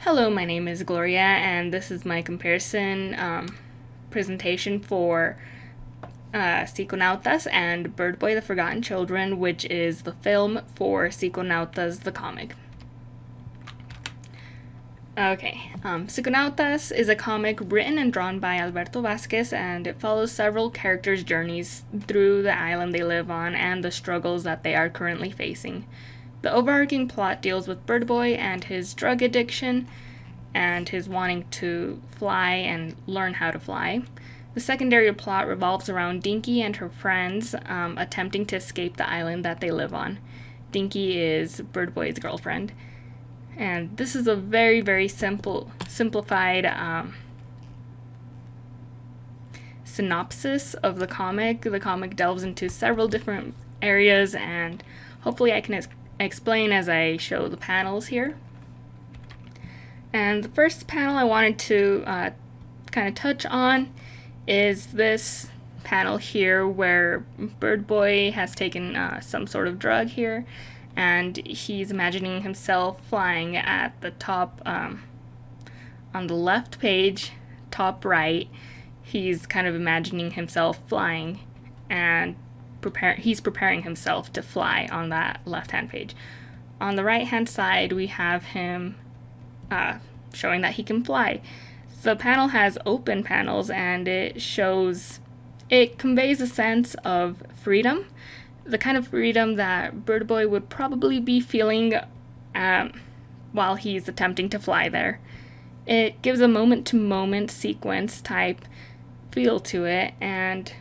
Hello, my name is Gloria, and this is my comparison presentation for Psiconautas and Birdboy the Forgotten Children, which is the film for Psiconautas the comic. Okay, Psiconautas is a comic written and drawn by Alberto Vasquez, and it follows several characters' journeys through the island they live on and the struggles that they are currently facing. The overarching plot deals with Birdboy and his drug addiction and his wanting to fly and learn how to fly. The secondary plot revolves around Dinky and her friends attempting to escape the island that they live on. Dinky is Birdboy's girlfriend. And this is a very, very simplified synopsis of the comic. The comic delves into several different areas, and hopefully I can explain as I show the panels here. And the first panel I wanted to kind of touch on is this panel here where Birdboy has taken some sort of drug here, and he's imagining himself flying at the top, on the left page, top right. He's kind of imagining himself flying, and he's preparing himself to fly on that left-hand page. On the right-hand side, we have him showing that he can fly. The panel has open panels, and it conveys a sense of freedom, the kind of freedom that Birdboy would probably be feeling while he's attempting to fly there. It gives a moment-to-moment sequence type feel to it, and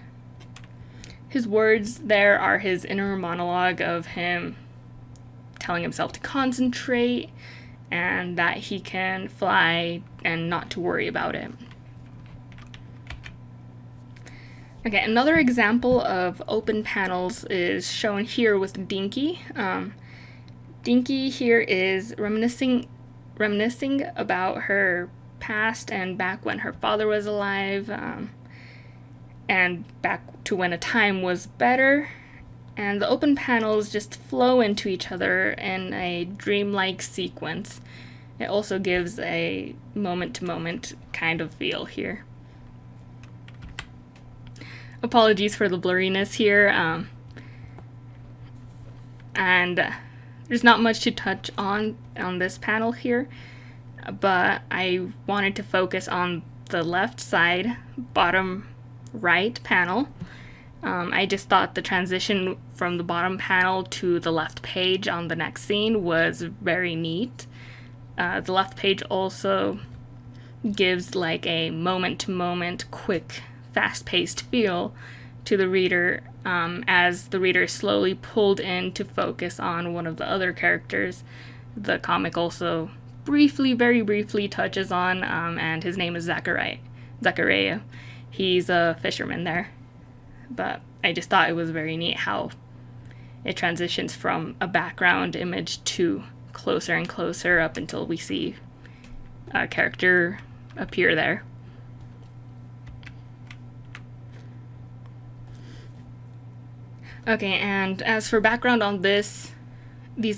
his words there are his inner monologue of him telling himself to concentrate and that he can fly and not to worry about it. Okay, another example of open panels is shown here with Dinky. Dinky here is reminiscing about her past and back when her father was alive, and back to when a time was better. And the open panels just flow into each other in a dreamlike sequence. It also gives a moment-to-moment kind of feel here. Apologies for the blurriness here, and there's not much to touch on this panel here, but I wanted to focus on the left side, bottom right panel. I just thought the transition from the bottom panel to the left page on the next scene was very neat. The left page also gives like a moment-to-moment, quick, fast-paced feel to the reader as the reader is slowly pulled in to focus on one of the other characters. The comic also very briefly touches on, and his name is Zachariah. He's a fisherman there. But I just thought it was very neat how it transitions from a background image to closer and closer up until we see a character appear there. Okay, and as for background on these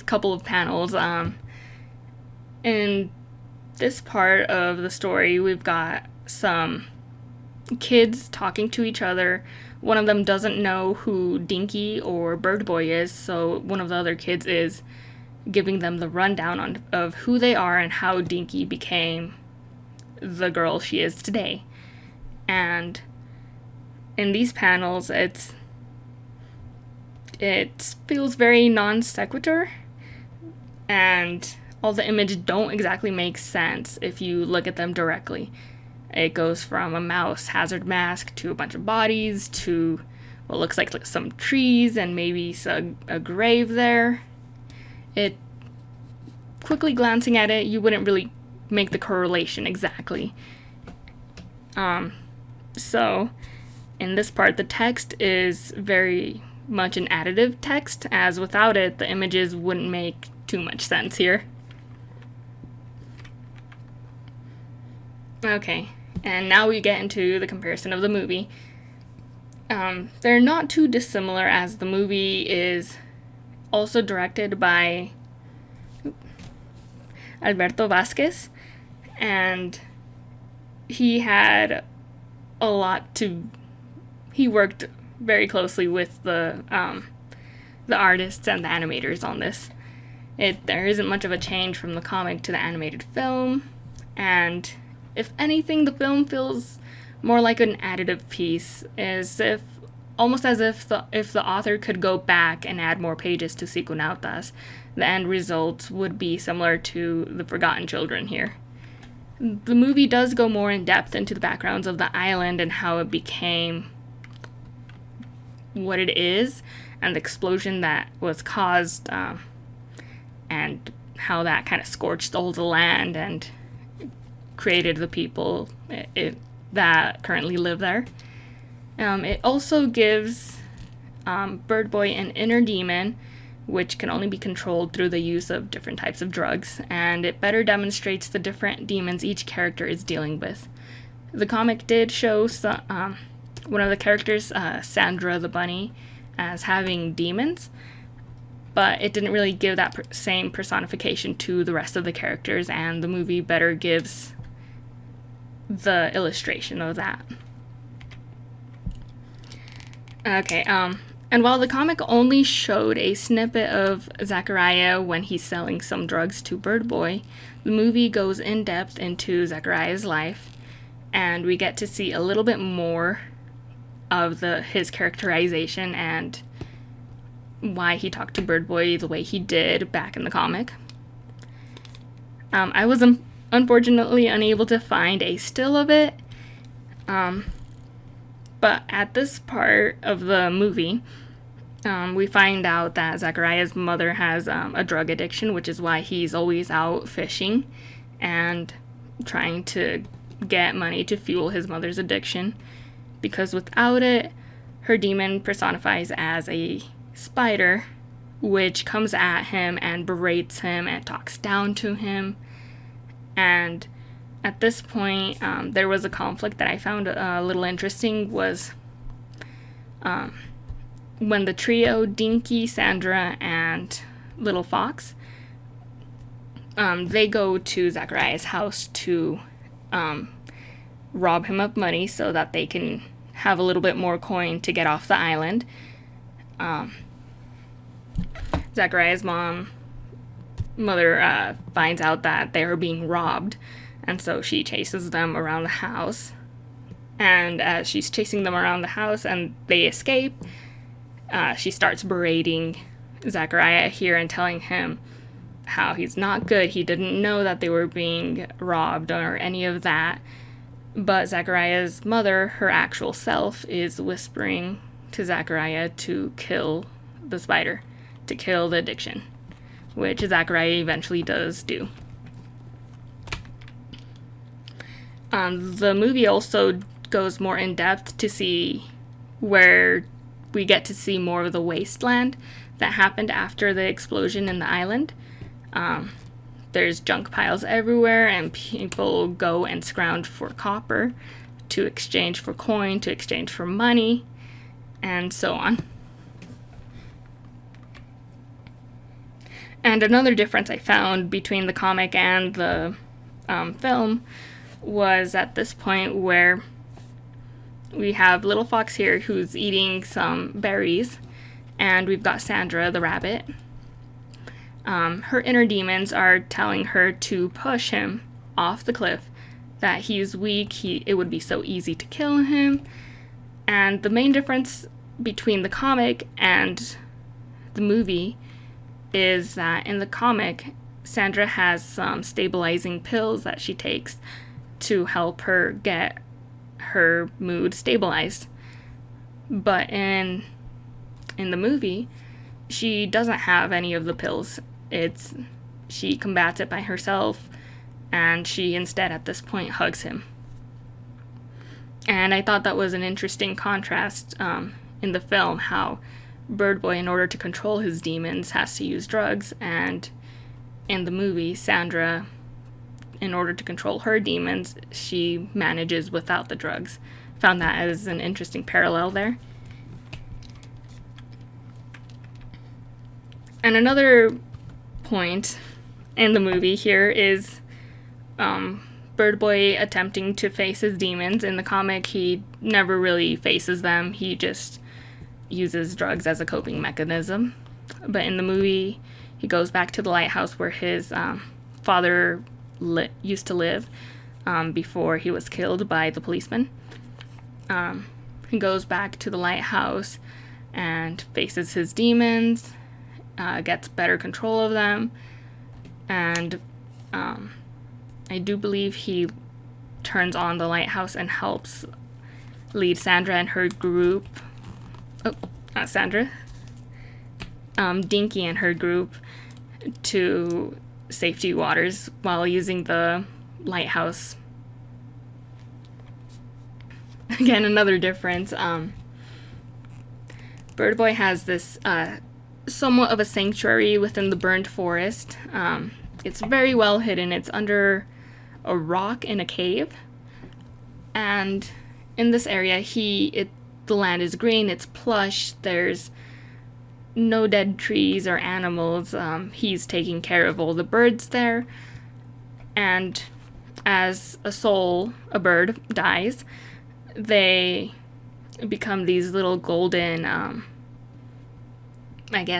couple of panels, in this part of the story, we've got some kids talking to each other. One of them doesn't know who Dinky or Birdboy is, so one of the other kids is giving them the rundown of who they are and how Dinky became the girl she is today. And in these panels, it feels very non sequitur, and all the images don't exactly make sense if you look at them directly. It goes from a mouse hazard mask to a bunch of bodies to what looks like some trees and maybe a grave there. Quickly glancing at it, you wouldn't really make the correlation exactly. So in this part, the text is very much an additive text, as without it, the images wouldn't make too much sense here. Okay, and now we get into the comparison of the movie. They're not too dissimilar, as the movie is also directed by Alberto Vasquez, and he had a lot to. He worked very closely with the artists and the animators on this. There isn't much of a change from the comic to the animated film, and if anything, the film feels more like an additive piece, almost as if the author could go back and add more pages to Psiconautas, the end result would be similar to The Forgotten Children here. The movie does go more in depth into the backgrounds of the island and how it became what it is, and the explosion that was caused, and how that kind of scorched all the land and created the people that currently live there. It also gives Birdboy an inner demon, which can only be controlled through the use of different types of drugs, and it better demonstrates the different demons each character is dealing with. The comic did show one of the characters, Sandra the bunny, as having demons, but it didn't really give that same personification to the rest of the characters, and the movie better gives the illustration of that. Okay, and while the comic only showed a snippet of Zachariah when he's selling some drugs to Birdboy, the movie goes in depth into Zachariah's life, and we get to see a little bit more of his characterization and why he talked to Birdboy the way he did back in the comic. I was unfortunately unable to find a still of it, but at this part of the movie, we find out that Zachariah's mother has a drug addiction, which is why he's always out fishing and trying to get money to fuel his mother's addiction, because without it, her demon personifies as a spider, which comes at him and berates him and talks down to him. And at this point, there was a conflict that I found a little interesting, was when the trio, Dinky, Sandra, and Little Fox, they go to Zachariah's house to rob him of money so that they can have a little bit more coin to get off the island. Zachariah's mother finds out that they are being robbed, and so she chases them around the house. And as she's chasing them around the house and they escape, she starts berating Zachariah here and telling him how he's not good. He didn't know that they were being robbed or any of that. But Zachariah's mother, her actual self, is whispering to Zachariah to kill the spider, to kill the addiction, which Zachariah eventually does do. The movie also goes more in depth to see where we get to see more of the wasteland that happened after the explosion in the island. There's junk piles everywhere, and people go and scrounge for copper to exchange for coin, to exchange for money, and so on. And another difference I found between the comic and the film was at this point where we have Little Fox here who's eating some berries, and we've got Sandra the rabbit. Her inner demons are telling her to push him off the cliff, that he's weak, it would be so easy to kill him. And the main difference between the comic and the movie is that in the comic, Sandra has some stabilizing pills that she takes to help her get her mood stabilized. But in the movie, she doesn't have any of the pills. She combats it by herself, and she instead at this point hugs him. And I thought that was an interesting contrast in the film, how Birdboy, in order to control his demons, has to use drugs, and in the movie, Sandra, in order to control her demons, she manages without the drugs. Found that as an interesting parallel there. And another point in the movie here is Birdboy attempting to face his demons. In the comic, he never really faces them. He just uses drugs as a coping mechanism. But in the movie, he goes back to the lighthouse where his father used to live before he was killed by the policeman. He goes back to the lighthouse and faces his demons, gets better control of them, and I do believe he turns on the lighthouse and helps lead Sandra and her group. Oh, not Sandra. Dinky and her group to safety waters while using the lighthouse. Again, another difference. Birdboy has this somewhat of a sanctuary within the burned forest. It's very well hidden. It's under a rock in a cave. And in this area, the land is green, it's plush, there's no dead trees or animals. He's taking care of all the birds there. And as a bird dies, they become these little golden,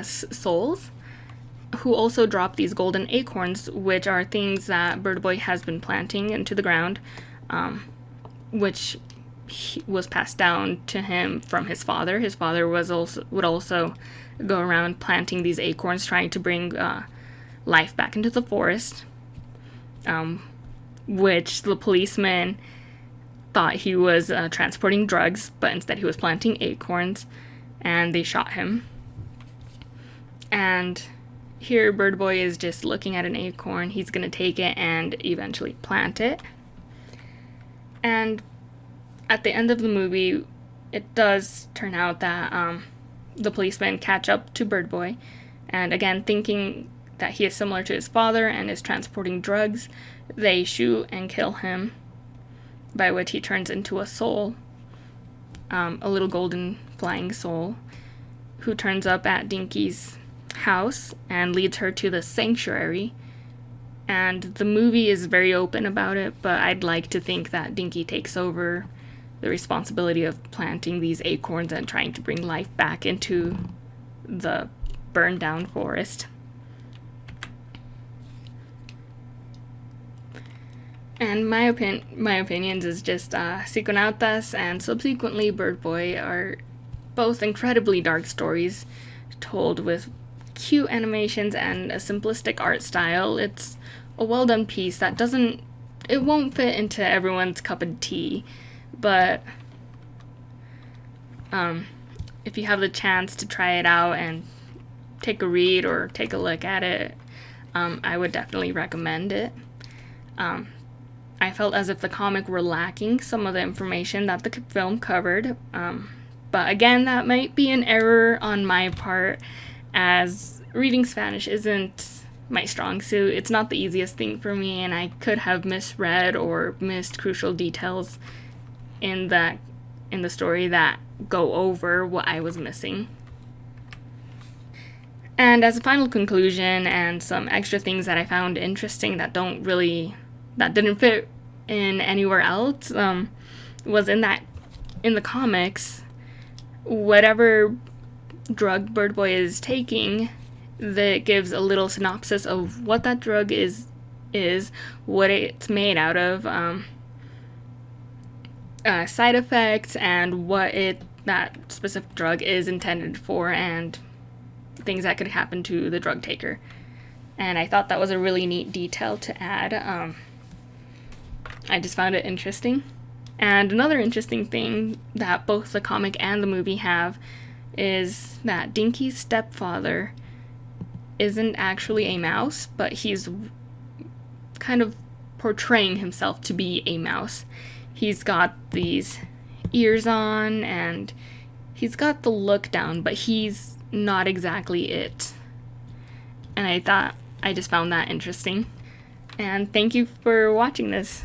souls, who also drop these golden acorns, which are things that Birdboy has been planting into the ground, which was passed down to him from his father. His father would also go around planting these acorns, trying to bring life back into the forest, which the policeman thought he was transporting drugs, but instead he was planting acorns, and they shot him. And here Birdboy is just looking at an acorn. He's going to take it and eventually plant it. And at the end of the movie, it does turn out that the policemen catch up to Birdboy, and again, thinking that he is similar to his father and is transporting drugs, they shoot and kill him, by which he turns into a soul, a little golden flying soul, who turns up at Dinky's house and leads her to the sanctuary. And the movie is very open about it, but I'd like to think that Dinky takes over the responsibility of planting these acorns and trying to bring life back into the burned down forest. And my opinions is just Psiconautas and subsequently Birdboy are both incredibly dark stories told with cute animations and a simplistic art style. It's a well done piece that it won't fit into everyone's cup of tea, but if you have the chance to try it out and take a read or take a look at it, I would definitely recommend it. I felt as if the comic were lacking some of the information that the film covered, but again, that might be an error on my part, as reading Spanish isn't my strong suit. It's not the easiest thing for me, and I could have misread or missed crucial details in the story that go over what I was missing. And as a final conclusion, and some extra things that I found interesting that didn't fit in anywhere else, was in the comics, whatever drug Birdboy is taking, that gives a little synopsis of what that drug is, what it's made out of, side effects, and what that specific drug is intended for, and things that could happen to the drug taker. And I thought that was a really neat detail to add. I just found it interesting. And another interesting thing that both the comic and the movie have is that Dinky's stepfather isn't actually a mouse, but he's kind of portraying himself to be a mouse. He's got these ears on, and he's got the look down, but he's not exactly it. And I just found that interesting. And thank you for watching this.